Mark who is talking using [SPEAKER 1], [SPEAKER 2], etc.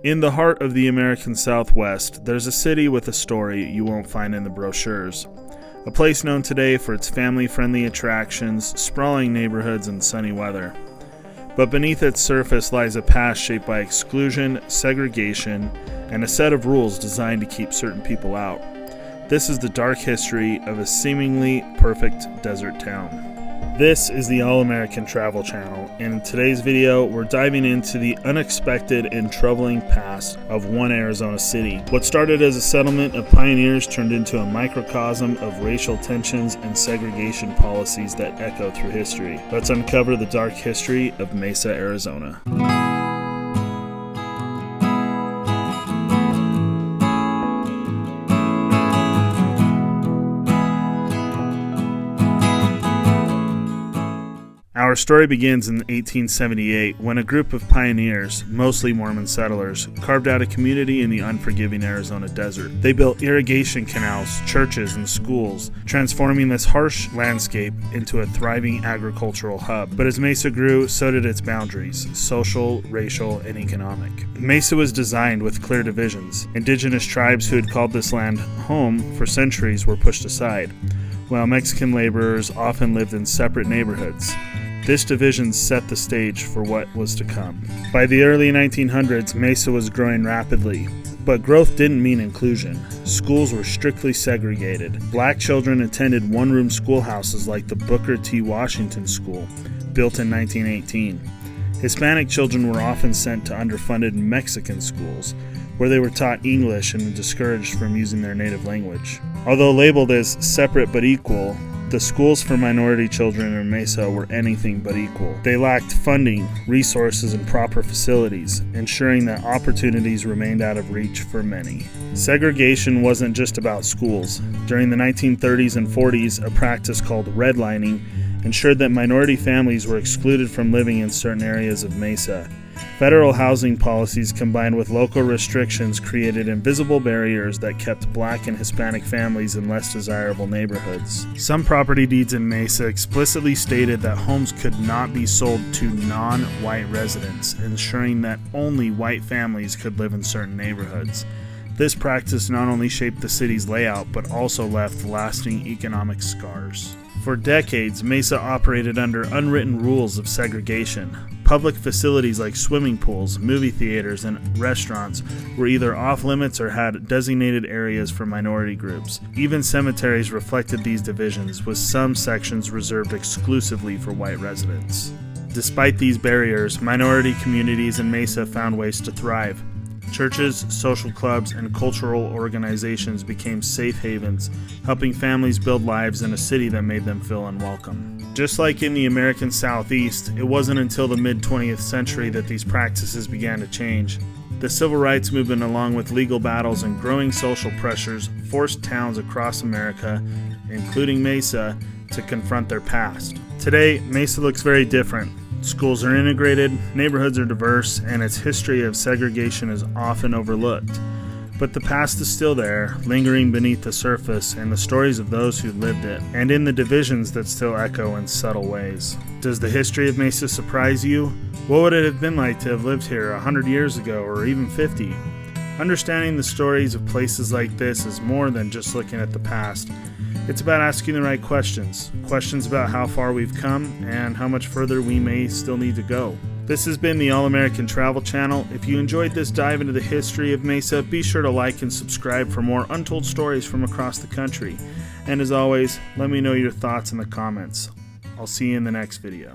[SPEAKER 1] In the heart of the American Southwest, there's a city with a story you won't find in the brochures. A place known today for its family-friendly attractions, sprawling neighborhoods, and sunny weather. But beneath its surface lies a past shaped by exclusion, segregation, and a set of rules designed to keep certain people out. This is the dark history of a seemingly perfect desert town. This is the All-American Travel Channel, and in today's video, we're diving into the unexpected and troubling past of one Arizona city. What started as a settlement of pioneers turned into a microcosm of racial tensions and segregation policies that echo through history. Let's uncover the dark history of Mesa, Arizona. Our story begins in 1878 when a group of pioneers, mostly Mormon settlers, carved out a community in the unforgiving Arizona desert. They built irrigation canals, churches, and schools, transforming this harsh landscape into a thriving agricultural hub. But as Mesa grew, so did its boundaries, social, racial, and economic. Mesa was designed with clear divisions. Indigenous tribes who had called this land home for centuries were pushed aside, while Mexican laborers often lived in separate neighborhoods. This division set the stage for what was to come. By the early 1900s, Mesa was growing rapidly, but growth didn't mean inclusion. Schools were strictly segregated. Black children attended one-room schoolhouses like the Booker T. Washington School, built in 1918. Hispanic children were often sent to underfunded Mexican schools, where they were taught English and discouraged from using their native language. Although labeled as separate but equal, the schools for minority children in Mesa were anything but equal. They lacked funding, resources, and proper facilities, ensuring that opportunities remained out of reach for many. Segregation wasn't just about schools. During the 1930s and 40s, a practice called redlining ensured that minority families were excluded from living in certain areas of Mesa. Federal housing policies combined with local restrictions created invisible barriers that kept Black and Hispanic families in less desirable neighborhoods. Some property deeds in Mesa explicitly stated that homes could not be sold to non-white residents, ensuring that only white families could live in certain neighborhoods. This practice not only shaped the city's layout, but also left lasting economic scars. For decades, Mesa operated under unwritten rules of segregation. Public facilities like swimming pools, movie theaters, and restaurants were either off-limits or had designated areas for minority groups. Even cemeteries reflected these divisions, with some sections reserved exclusively for white residents. Despite these barriers, minority communities in Mesa found ways to thrive. Churches, social clubs, and cultural organizations became safe havens, helping families build lives in a city that made them feel unwelcome. Just like in the American Southeast, it wasn't until the mid-20th century that these practices began to change. The civil rights movement, along with legal battles and growing social pressures, forced towns across America, including Mesa, to confront their past. Today, Mesa looks very different. Schools are integrated, neighborhoods are diverse, and its history of segregation is often overlooked. But the past is still there, lingering beneath the surface in the stories of those who lived it, and in the divisions that still echo in subtle ways. Does the history of Mesa surprise you? What would it have been like to have lived here 100 years ago, or even 50? Understanding the stories of places like this is more than just looking at the past. It's about asking the right questions. Questions about how far we've come and how much further we may still need to go. This has been the All-American Travel Channel. If you enjoyed this dive into the history of Mesa, be sure to like and subscribe for more untold stories from across the country. And as always, let me know your thoughts in the comments. I'll see you in the next video.